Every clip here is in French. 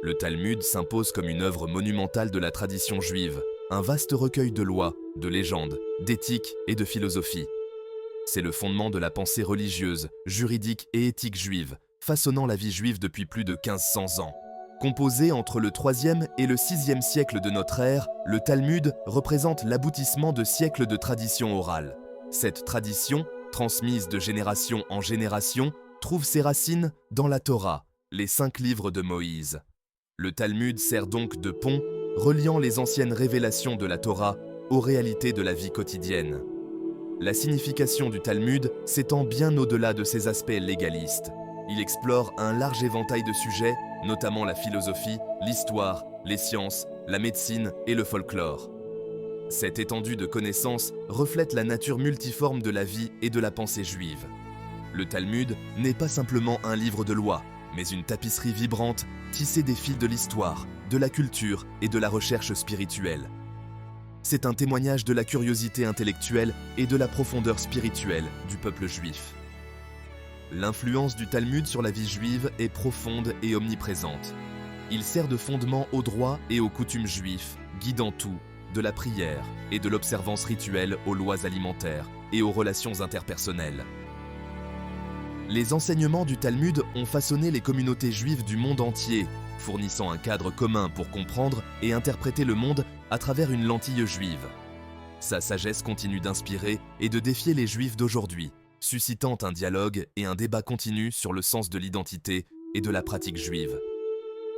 Le Talmud s'impose comme une œuvre monumentale de la tradition juive, un vaste recueil de lois, de légendes, d'éthique et de philosophie. C'est le fondement de la pensée religieuse, juridique et éthique juive, façonnant la vie juive depuis plus de 1500 ans. Composé entre le 3e et le 6e siècle de notre ère, le Talmud représente l'aboutissement de siècles de tradition orale. Cette tradition, transmise de génération en génération, trouve ses racines dans la Torah, les 5 livres de Moïse. Le Talmud sert donc de pont, reliant les anciennes révélations de la Torah aux réalités de la vie quotidienne. La signification du Talmud s'étend bien au-delà de ses aspects légalistes. Il explore un large éventail de sujets, notamment la philosophie, l'histoire, les sciences, la médecine et le folklore. Cette étendue de connaissances reflète la nature multiforme de la vie et de la pensée juive. Le Talmud n'est pas simplement un livre de lois, mais une tapisserie vibrante tissée des fils de l'histoire, de la culture et de la recherche spirituelle. C'est un témoignage de la curiosité intellectuelle et de la profondeur spirituelle du peuple juif. L'influence du Talmud sur la vie juive est profonde et omniprésente. Il sert de fondement aux droits et aux coutumes juifs, guidant tout, de la prière et de l'observance rituelle aux lois alimentaires et aux relations interpersonnelles. Les enseignements du Talmud ont façonné les communautés juives du monde entier, fournissant un cadre commun pour comprendre et interpréter le monde à travers une lentille juive. Sa sagesse continue d'inspirer et de défier les juifs d'aujourd'hui, suscitant un dialogue et un débat continu sur le sens de l'identité et de la pratique juive.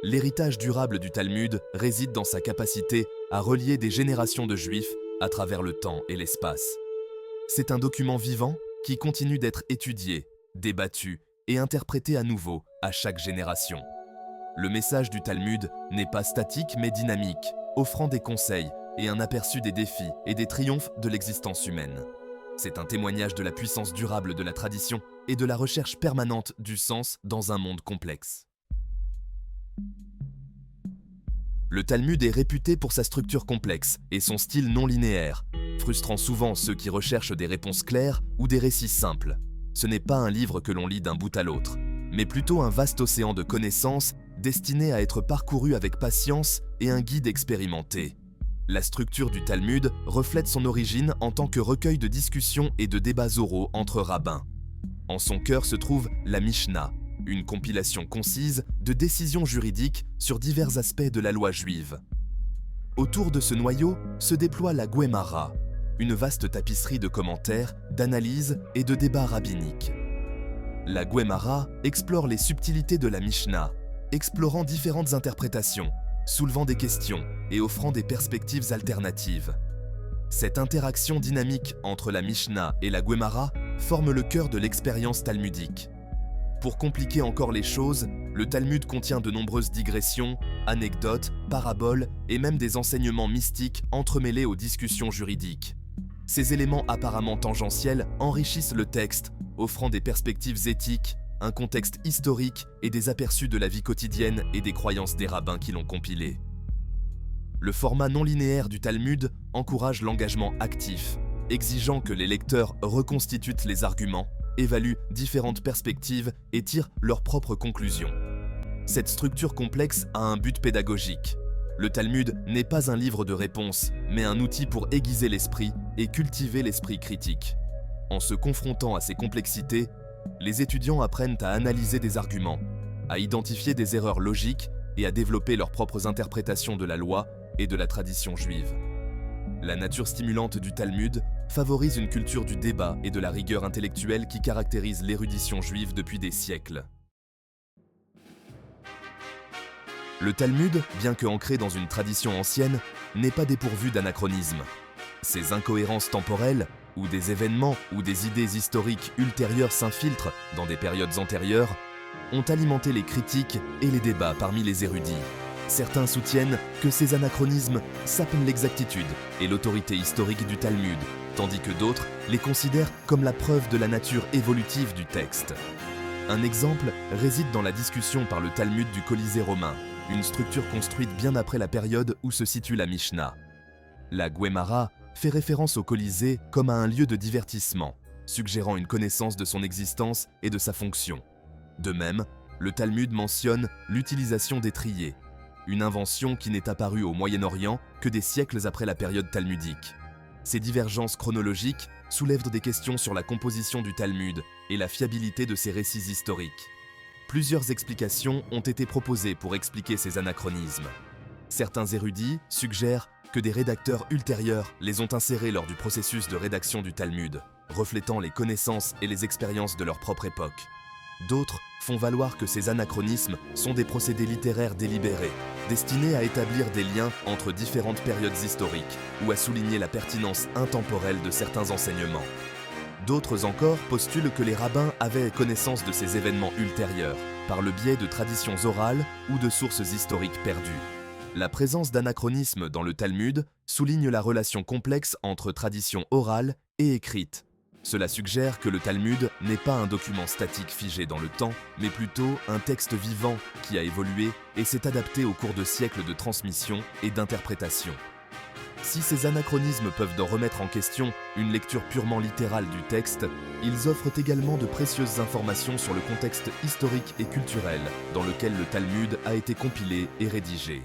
L'héritage durable du Talmud réside dans sa capacité à relier des générations de juifs à travers le temps et l'espace. C'est un document vivant qui continue d'être étudié, débattu et interprété à nouveau à chaque génération. Le message du Talmud n'est pas statique mais dynamique, offrant des conseils et un aperçu des défis et des triomphes de l'existence humaine. C'est un témoignage de la puissance durable de la tradition et de la recherche permanente du sens dans un monde complexe. Le Talmud est réputé pour sa structure complexe et son style non linéaire, frustrant souvent ceux qui recherchent des réponses claires ou des récits simples. Ce n'est pas un livre que l'on lit d'un bout à l'autre, mais plutôt un vaste océan de connaissances destiné à être parcouru avec patience et un guide expérimenté. La structure du Talmud reflète son origine en tant que recueil de discussions et de débats oraux entre rabbins. En son cœur se trouve la Mishnah, une compilation concise de décisions juridiques sur divers aspects de la loi juive. Autour de ce noyau se déploie la Guémara, une vaste tapisserie de commentaires, d'analyses et de débats rabbiniques. La Guémara explore les subtilités de la Mishnah, explorant différentes interprétations, soulevant des questions et offrant des perspectives alternatives. Cette interaction dynamique entre la Mishnah et la Guémara forme le cœur de l'expérience talmudique. Pour compliquer encore les choses, le Talmud contient de nombreuses digressions, anecdotes, paraboles et même des enseignements mystiques entremêlés aux discussions juridiques. Ces éléments apparemment tangentiels enrichissent le texte, offrant des perspectives éthiques, un contexte historique et des aperçus de la vie quotidienne et des croyances des rabbins qui l'ont compilé. Le format non linéaire du Talmud encourage l'engagement actif, exigeant que les lecteurs reconstituent les arguments, évaluent différentes perspectives et tirent leurs propres conclusions. Cette structure complexe a un but pédagogique. Le Talmud n'est pas un livre de réponses, mais un outil pour aiguiser l'esprit et cultiver l'esprit critique. En se confrontant à ces complexités, les étudiants apprennent à analyser des arguments, à identifier des erreurs logiques et à développer leurs propres interprétations de la loi et de la tradition juive. La nature stimulante du Talmud favorise une culture du débat et de la rigueur intellectuelle qui caractérise l'érudition juive depuis des siècles. Le Talmud, bien que ancré dans une tradition ancienne, n'est pas dépourvu d'anachronismes. Ces incohérences temporelles, où des événements ou des idées historiques ultérieures s'infiltrent dans des périodes antérieures, ont alimenté les critiques et les débats parmi les érudits. Certains soutiennent que ces anachronismes sapent l'exactitude et l'autorité historique du Talmud, tandis que d'autres les considèrent comme la preuve de la nature évolutive du texte. Un exemple réside dans la discussion par le Talmud du Colisée romain, une structure construite bien après la période où se situe la Mishnah. La Guémara fait référence au Colisée comme à un lieu de divertissement, suggérant une connaissance de son existence et de sa fonction. De même, le Talmud mentionne l'utilisation d'étriers, une invention qui n'est apparue au Moyen-Orient que des siècles après la période talmudique. Ces divergences chronologiques soulèvent des questions sur la composition du Talmud et la fiabilité de ses récits historiques. Plusieurs explications ont été proposées pour expliquer ces anachronismes. Certains érudits suggèrent que des rédacteurs ultérieurs les ont insérés lors du processus de rédaction du Talmud, reflétant les connaissances et les expériences de leur propre époque. D'autres font valoir que ces anachronismes sont des procédés littéraires délibérés, destinés à établir des liens entre différentes périodes historiques ou à souligner la pertinence intemporelle de certains enseignements. D'autres encore postulent que les rabbins avaient connaissance de ces événements ultérieurs, par le biais de traditions orales ou de sources historiques perdues. La présence d'anachronismes dans le Talmud souligne la relation complexe entre tradition orale et écrite. Cela suggère que le Talmud n'est pas un document statique figé dans le temps, mais plutôt un texte vivant qui a évolué et s'est adapté au cours de siècles de transmission et d'interprétation. Si ces anachronismes peuvent remettre en question une lecture purement littérale du texte, ils offrent également de précieuses informations sur le contexte historique et culturel dans lequel le Talmud a été compilé et rédigé.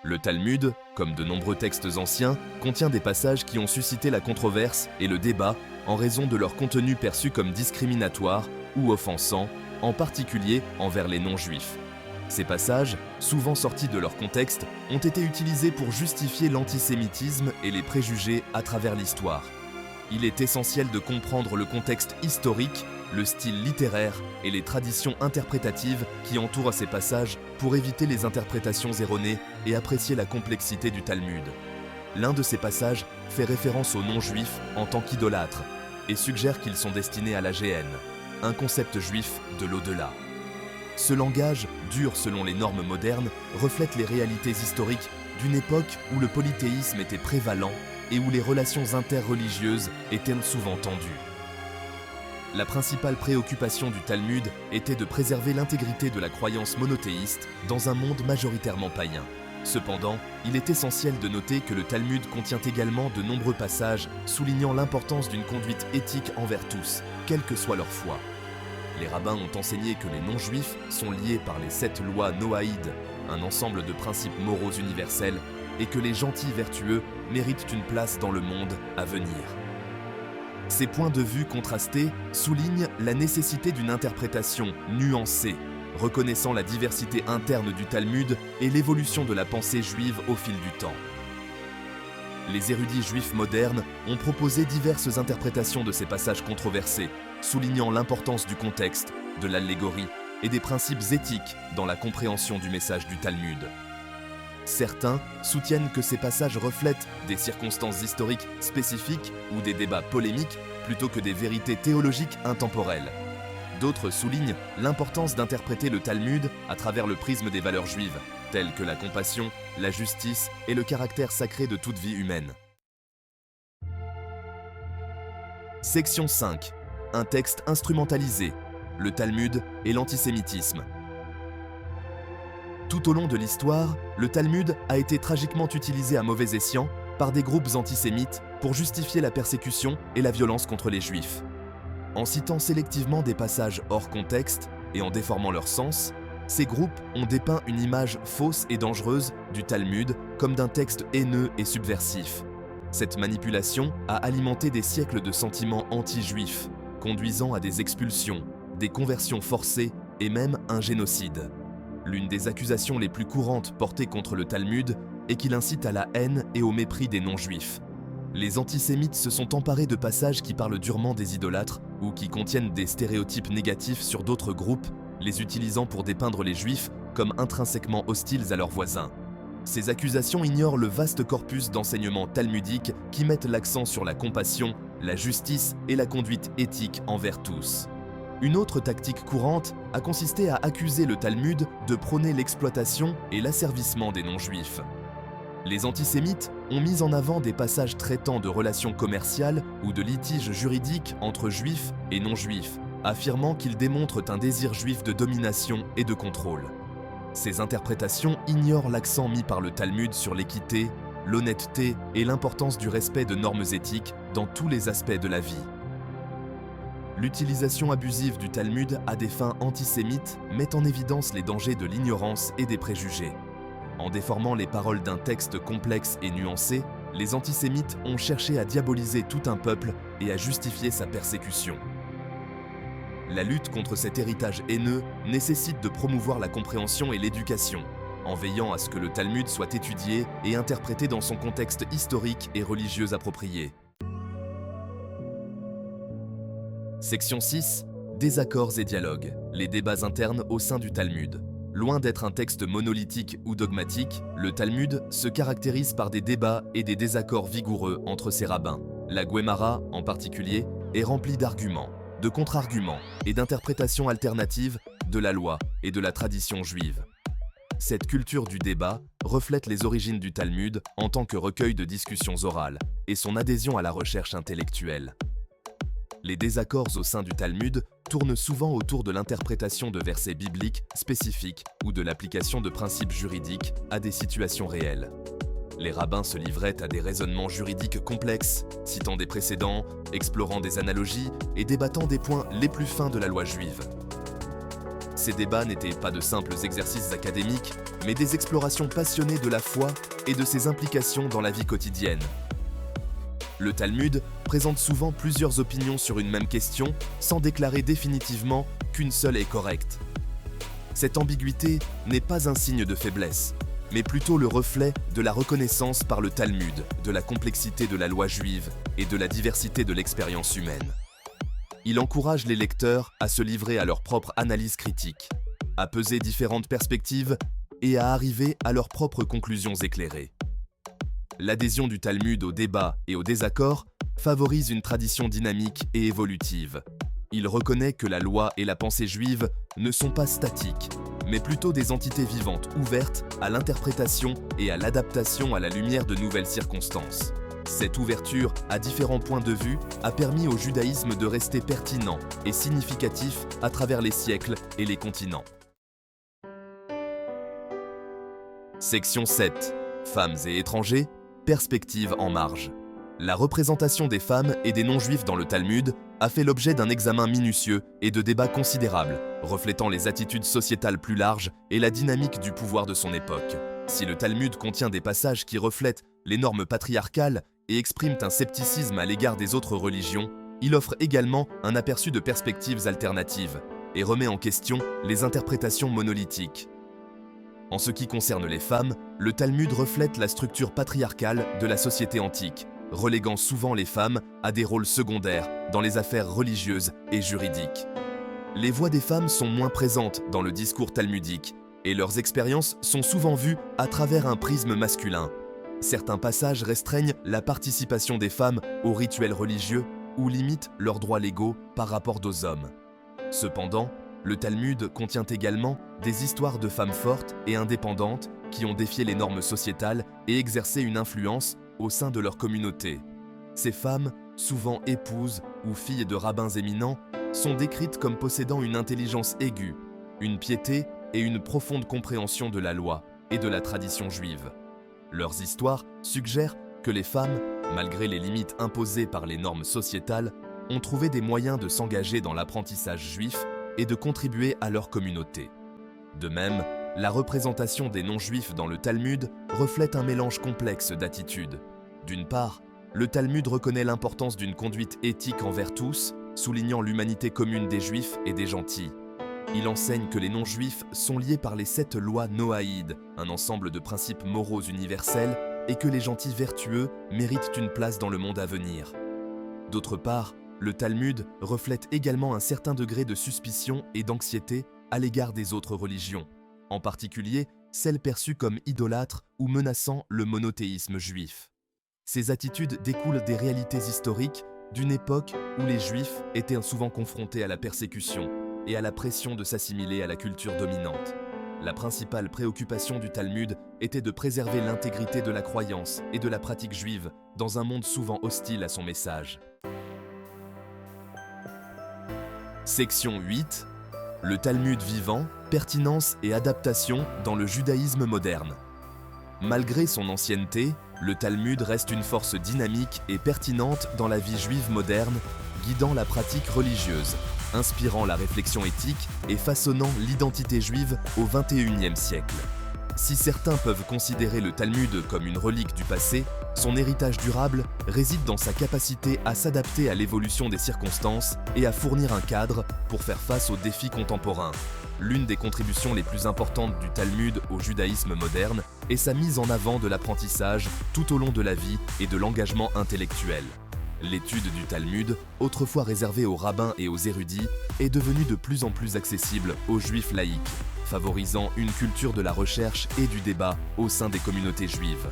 Le Talmud, comme de nombreux textes anciens, contient des passages qui ont suscité la controverse et le débat en raison de leur contenu perçu comme discriminatoire ou offensant, en particulier envers les non-juifs. Ces passages, souvent sortis de leur contexte, ont été utilisés pour justifier l'antisémitisme et les préjugés à travers l'histoire. Il est essentiel de comprendre le contexte historique, le style littéraire et les traditions interprétatives qui entourent ces passages pour éviter les interprétations erronées et apprécier la complexité du Talmud. L'un de ces passages fait référence aux non-juifs en tant qu'idolâtres et suggère qu'ils sont destinés à la géhenne, un concept juif de l'au-delà. Ce langage, dur selon les normes modernes, reflète les réalités historiques d'une époque où le polythéisme était prévalent et où les relations interreligieuses étaient souvent tendues. La principale préoccupation du Talmud était de préserver l'intégrité de la croyance monothéiste dans un monde majoritairement païen. Cependant, il est essentiel de noter que le Talmud contient également de nombreux passages soulignant l'importance d'une conduite éthique envers tous, quelle que soit leur foi. Les rabbins ont enseigné que les non-juifs sont liés par les 7 lois noaïdes, un ensemble de principes moraux universels, et que les gentils vertueux méritent une place dans le monde à venir. Ces points de vue contrastés soulignent la nécessité d'une interprétation nuancée, reconnaissant la diversité interne du Talmud et l'évolution de la pensée juive au fil du temps. Les érudits juifs modernes ont proposé diverses interprétations de ces passages controversés, soulignant l'importance du contexte, de l'allégorie et des principes éthiques dans la compréhension du message du Talmud. Certains soutiennent que ces passages reflètent des circonstances historiques spécifiques ou des débats polémiques plutôt que des vérités théologiques intemporelles. D'autres soulignent l'importance d'interpréter le Talmud à travers le prisme des valeurs juives, telles que la compassion, la justice et le caractère sacré de toute vie humaine. Section 5. Un texte instrumentalisé, le Talmud et l'antisémitisme. Tout au long de l'histoire, le Talmud a été tragiquement utilisé à mauvais escient par des groupes antisémites pour justifier la persécution et la violence contre les Juifs. En citant sélectivement des passages hors contexte et en déformant leur sens, ces groupes ont dépeint une image fausse et dangereuse du Talmud comme d'un texte haineux et subversif. Cette manipulation a alimenté des siècles de sentiments anti-juifs, conduisant à des expulsions, des conversions forcées et même un génocide. L'une des accusations les plus courantes portées contre le Talmud est qu'il incite à la haine et au mépris des non-juifs. Les antisémites se sont emparés de passages qui parlent durement des idolâtres ou qui contiennent des stéréotypes négatifs sur d'autres groupes, les utilisant pour dépeindre les juifs comme intrinsèquement hostiles à leurs voisins. Ces accusations ignorent le vaste corpus d'enseignements talmudiques qui mettent l'accent sur la compassion, la justice et la conduite éthique envers tous. Une autre tactique courante a consisté à accuser le Talmud de prôner l'exploitation et l'asservissement des non-juifs. Les antisémites ont mis en avant des passages traitant de relations commerciales ou de litiges juridiques entre juifs et non-juifs, affirmant qu'ils démontrent un désir juif de domination et de contrôle. Ces interprétations ignorent l'accent mis par le Talmud sur l'équité, l'honnêteté et l'importance du respect de normes éthiques dans tous les aspects de la vie. L'utilisation abusive du Talmud à des fins antisémites met en évidence les dangers de l'ignorance et des préjugés. En déformant les paroles d'un texte complexe et nuancé, les antisémites ont cherché à diaboliser tout un peuple et à justifier sa persécution. La lutte contre cet héritage haineux nécessite de promouvoir la compréhension et l'éducation, en veillant à ce que le Talmud soit étudié et interprété dans son contexte historique et religieux approprié. Section 6. Désaccords et dialogues. Les débats internes au sein du Talmud. Loin d'être un texte monolithique ou dogmatique, le Talmud se caractérise par des débats et des désaccords vigoureux entre ses rabbins. La Guémara, en particulier, est remplie d'arguments, de contre-arguments et d'interprétations alternatives de la loi et de la tradition juive. Cette culture du débat reflète les origines du Talmud en tant que recueil de discussions orales et son adhésion à la recherche intellectuelle. Les désaccords au sein du Talmud tournent souvent autour de l'interprétation de versets bibliques spécifiques ou de l'application de principes juridiques à des situations réelles. Les rabbins se livraient à des raisonnements juridiques complexes, citant des précédents, explorant des analogies et débattant des points les plus fins de la loi juive. Ces débats n'étaient pas de simples exercices académiques, mais des explorations passionnées de la foi et de ses implications dans la vie quotidienne. Le Talmud présente souvent plusieurs opinions sur une même question, sans déclarer définitivement qu'une seule est correcte. Cette ambiguïté n'est pas un signe de faiblesse, mais plutôt le reflet de la reconnaissance par le Talmud de la complexité de la loi juive et de la diversité de l'expérience humaine. Il encourage les lecteurs à se livrer à leur propre analyse critique, à peser différentes perspectives et à arriver à leurs propres conclusions éclairées. L'adhésion du Talmud au débat et au désaccord favorise une tradition dynamique et évolutive. Il reconnaît que la loi et la pensée juive ne sont pas statiques, mais plutôt des entités vivantes ouvertes à l'interprétation et à l'adaptation à la lumière de nouvelles circonstances. Cette ouverture à différents points de vue a permis au judaïsme de rester pertinent et significatif à travers les siècles et les continents. Section 7. Femmes et étrangers, perspective en marge. La représentation des femmes et des non-juifs dans le Talmud a fait l'objet d'un examen minutieux et de débats considérables, reflétant les attitudes sociétales plus larges et la dynamique du pouvoir de son époque. Si le Talmud contient des passages qui reflètent les normes patriarcales et expriment un scepticisme à l'égard des autres religions, il offre également un aperçu de perspectives alternatives et remet en question les interprétations monolithiques. En ce qui concerne les femmes, le Talmud reflète la structure patriarcale de la société antique, reléguant souvent les femmes à des rôles secondaires dans les affaires religieuses et juridiques. Les voix des femmes sont moins présentes dans le discours talmudique et leurs expériences sont souvent vues à travers un prisme masculin. Certains passages restreignent la participation des femmes aux rituels religieux ou limitent leurs droits légaux par rapport aux hommes. Cependant, le Talmud contient également des histoires de femmes fortes et indépendantes qui ont défié les normes sociétales et exercé une influence au sein de leur communauté. Ces femmes, souvent épouses ou filles de rabbins éminents, sont décrites comme possédant une intelligence aiguë, une piété et une profonde compréhension de la loi et de la tradition juive. Leurs histoires suggèrent que les femmes, malgré les limites imposées par les normes sociétales, ont trouvé des moyens de s'engager dans l'apprentissage juif et de contribuer à leur communauté. De même, la représentation des non-juifs dans le Talmud reflète un mélange complexe d'attitudes. D'une part, le Talmud reconnaît l'importance d'une conduite éthique envers tous, soulignant l'humanité commune des juifs et des gentils. Il enseigne que les non-juifs sont liés par les 7 lois noaïdes, un ensemble de principes moraux universels, et que les gentils vertueux méritent une place dans le monde à venir. D'autre part, le Talmud reflète également un certain degré de suspicion et d'anxiété à l'égard des autres religions, en particulier celles perçues comme idolâtres ou menaçant le monothéisme juif. Ces attitudes découlent des réalités historiques d'une époque où les Juifs étaient souvent confrontés à la persécution et à la pression de s'assimiler à la culture dominante. La principale préoccupation du Talmud était de préserver l'intégrité de la croyance et de la pratique juive dans un monde souvent hostile à son message. Section 8. Le Talmud vivant, pertinence et adaptation dans le judaïsme moderne. Malgré son ancienneté, le Talmud reste une force dynamique et pertinente dans la vie juive moderne, guidant la pratique religieuse, inspirant la réflexion éthique et façonnant l'identité juive au XXIe siècle. Si certains peuvent considérer le Talmud comme une relique du passé, son héritage durable réside dans sa capacité à s'adapter à l'évolution des circonstances et à fournir un cadre pour faire face aux défis contemporains. L'une des contributions les plus importantes du Talmud au judaïsme moderne est sa mise en avant de l'apprentissage tout au long de la vie et de l'engagement intellectuel. L'étude du Talmud, autrefois réservée aux rabbins et aux érudits, est devenue de plus en plus accessible aux juifs laïcs, favorisant une culture de la recherche et du débat au sein des communautés juives.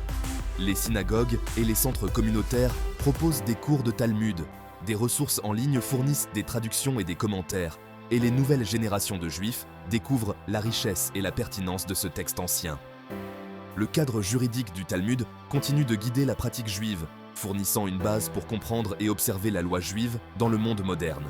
Les synagogues et les centres communautaires proposent des cours de Talmud, des ressources en ligne fournissent des traductions et des commentaires, et les nouvelles générations de juifs découvrent la richesse et la pertinence de ce texte ancien. Le cadre juridique du Talmud continue de guider la pratique juive, fournissant une base pour comprendre et observer la loi juive dans le monde moderne.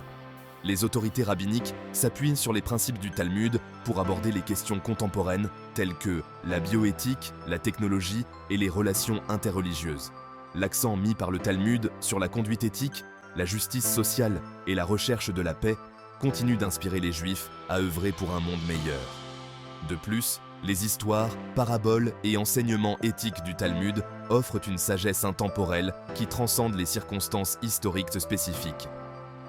Les autorités rabbiniques s'appuient sur les principes du Talmud pour aborder les questions contemporaines telles que la bioéthique, la technologie et les relations interreligieuses. L'accent mis par le Talmud sur la conduite éthique, la justice sociale et la recherche de la paix continue d'inspirer les Juifs à œuvrer pour un monde meilleur. De plus, les histoires, paraboles et enseignements éthiques du Talmud offrent une sagesse intemporelle qui transcende les circonstances historiques spécifiques.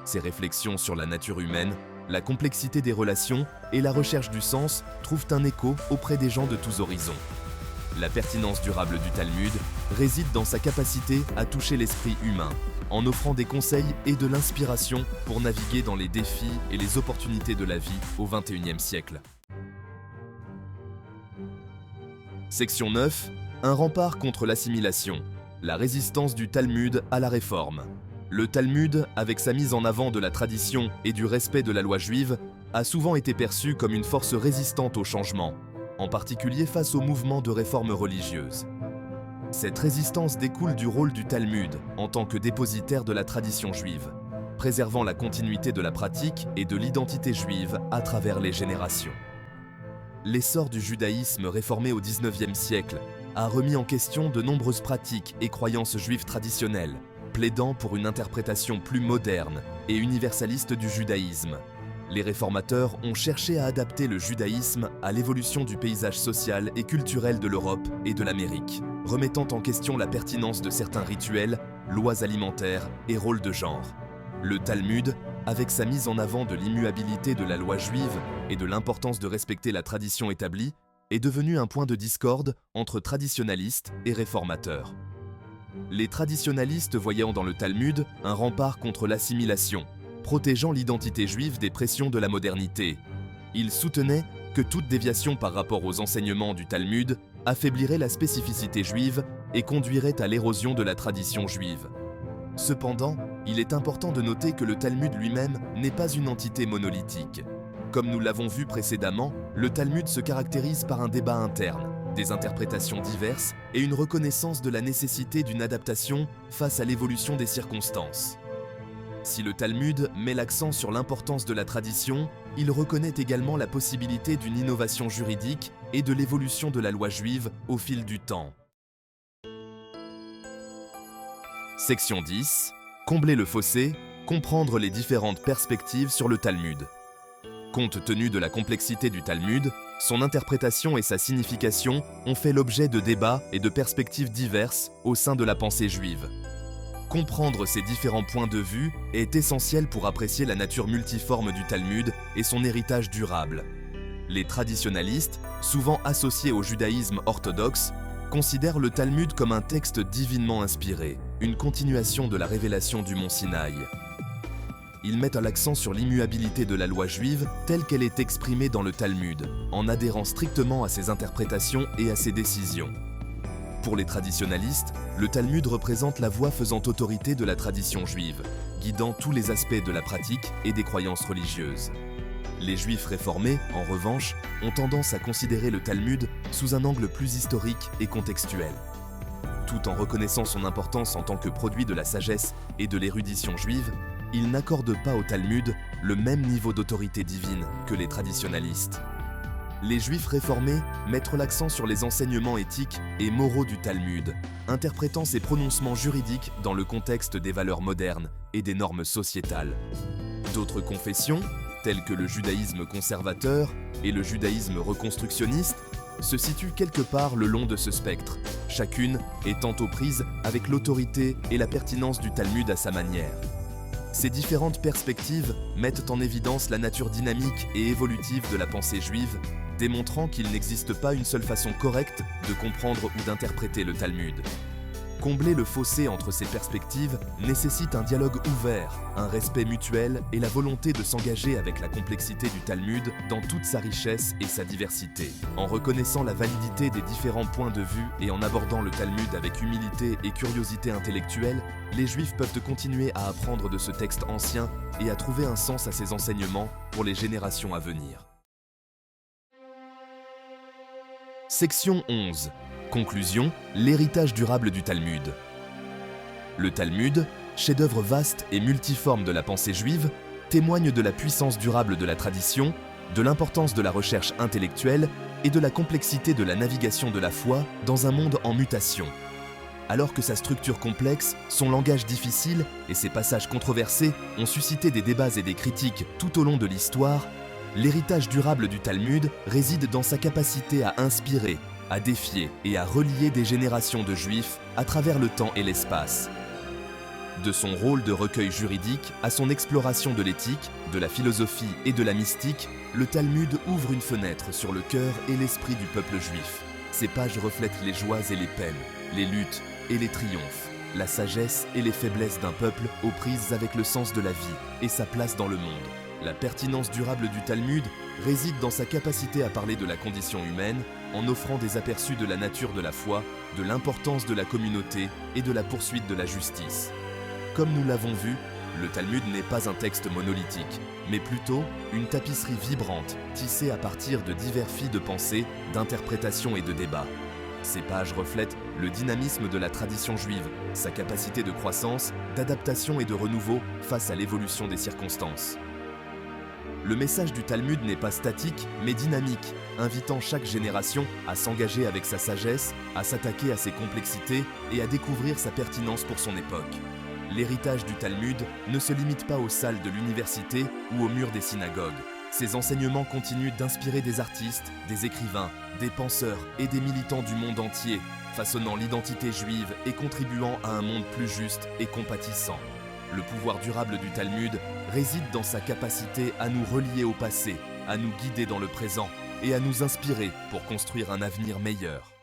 Ces réflexions sur la nature humaine, la complexité des relations et la recherche du sens trouvent un écho auprès des gens de tous horizons. La pertinence durable du Talmud réside dans sa capacité à toucher l'esprit humain, en offrant des conseils et de l'inspiration pour naviguer dans les défis et les opportunités de la vie au XXIe siècle. Section 9. Un rempart contre l'assimilation. La résistance du Talmud à la réforme. Le Talmud, avec sa mise en avant de la tradition et du respect de la loi juive, a souvent été perçu comme une force résistante au changement, en particulier face au mouvement de réforme religieuse. Cette résistance découle du rôle du Talmud en tant que dépositaire de la tradition juive, préservant la continuité de la pratique et de l'identité juive à travers les générations. L'essor du judaïsme réformé au XIXe siècle a remis en question de nombreuses pratiques et croyances juives traditionnelles, plaidant pour une interprétation plus moderne et universaliste du judaïsme. Les réformateurs ont cherché à adapter le judaïsme à l'évolution du paysage social et culturel de l'Europe et de l'Amérique, remettant en question la pertinence de certains rituels, lois alimentaires et rôles de genre. Le Talmud, avec sa mise en avant de l'immuabilité de la loi juive et de l'importance de respecter la tradition établie, est devenu un point de discorde entre traditionalistes et réformateurs. Les traditionalistes voyant dans le Talmud un rempart contre l'assimilation, protégeant l'identité juive des pressions de la modernité. Ils soutenaient que toute déviation par rapport aux enseignements du Talmud affaiblirait la spécificité juive et conduirait à l'érosion de la tradition juive. Cependant, il est important de noter que le Talmud lui-même n'est pas une entité monolithique. Comme nous l'avons vu précédemment, le Talmud se caractérise par un débat interne, des interprétations diverses et une reconnaissance de la nécessité d'une adaptation face à l'évolution des circonstances. Si le Talmud met l'accent sur l'importance de la tradition, il reconnaît également la possibilité d'une innovation juridique et de l'évolution de la loi juive au fil du temps. Section 10. Combler le fossé, comprendre les différentes perspectives sur le Talmud. Compte tenu de la complexité du Talmud, son interprétation et sa signification ont fait l'objet de débats et de perspectives diverses au sein de la pensée juive. Comprendre ces différents points de vue est essentiel pour apprécier la nature multiforme du Talmud et son héritage durable. Les traditionalistes, souvent associés au judaïsme orthodoxe, considèrent le Talmud comme un texte divinement inspiré, une continuation de la révélation du mont Sinaï. Ils mettent l'accent sur l'immuabilité de la loi juive telle qu'elle est exprimée dans le Talmud, en adhérant strictement à ses interprétations et à ses décisions. Pour les traditionalistes, le Talmud représente la voix faisant autorité de la tradition juive, guidant tous les aspects de la pratique et des croyances religieuses. Les juifs réformés, en revanche, ont tendance à considérer le Talmud sous un angle plus historique et contextuel. Tout en reconnaissant son importance en tant que produit de la sagesse et de l'érudition juive, ils n'accordent pas au Talmud le même niveau d'autorité divine que les traditionalistes. Les Juifs réformés mettent l'accent sur les enseignements éthiques et moraux du Talmud, interprétant ces prononcements juridiques dans le contexte des valeurs modernes et des normes sociétales. D'autres confessions, telles que le judaïsme conservateur et le judaïsme reconstructionniste, se situent quelque part le long de ce spectre, chacune étant aux prises avec l'autorité et la pertinence du Talmud à sa manière. Ces différentes perspectives mettent en évidence la nature dynamique et évolutive de la pensée juive, démontrant qu'il n'existe pas une seule façon correcte de comprendre ou d'interpréter le Talmud. Combler le fossé entre ces perspectives nécessite un dialogue ouvert, un respect mutuel et la volonté de s'engager avec la complexité du Talmud dans toute sa richesse et sa diversité. En reconnaissant la validité des différents points de vue et en abordant le Talmud avec humilité et curiosité intellectuelle, les Juifs peuvent continuer à apprendre de ce texte ancien et à trouver un sens à ses enseignements pour les générations à venir. Section 11. Conclusion, l'héritage durable du Talmud. Le Talmud, chef-d'œuvre vaste et multiforme de la pensée juive, témoigne de la puissance durable de la tradition, de l'importance de la recherche intellectuelle et de la complexité de la navigation de la foi dans un monde en mutation. Alors que sa structure complexe, son langage difficile et ses passages controversés ont suscité des débats et des critiques tout au long de l'histoire, l'héritage durable du Talmud réside dans sa capacité à inspirer, à défier et à relier des générations de Juifs à travers le temps et l'espace. De son rôle de recueil juridique à son exploration de l'éthique, de la philosophie et de la mystique, le Talmud ouvre une fenêtre sur le cœur et l'esprit du peuple juif. Ses pages reflètent les joies et les peines, les luttes et les triomphes, la sagesse et les faiblesses d'un peuple aux prises avec le sens de la vie et sa place dans le monde. La pertinence durable du Talmud réside dans sa capacité à parler de la condition humaine en offrant des aperçus de la nature de la foi, de l'importance de la communauté et de la poursuite de la justice. Comme nous l'avons vu, le Talmud n'est pas un texte monolithique, mais plutôt une tapisserie vibrante, tissée à partir de divers fils de pensée, d'interprétation et de débat. Ces pages reflètent le dynamisme de la tradition juive, sa capacité de croissance, d'adaptation et de renouveau face à l'évolution des circonstances. Le message du Talmud n'est pas statique, mais dynamique, invitant chaque génération à s'engager avec sa sagesse, à s'attaquer à ses complexités et à découvrir sa pertinence pour son époque. L'héritage du Talmud ne se limite pas aux salles de l'université ou aux murs des synagogues. Ses enseignements continuent d'inspirer des artistes, des écrivains, des penseurs et des militants du monde entier, façonnant l'identité juive et contribuant à un monde plus juste et compatissant. Le pouvoir durable du Talmud réside dans sa capacité à nous relier au passé, à nous guider dans le présent et à nous inspirer pour construire un avenir meilleur.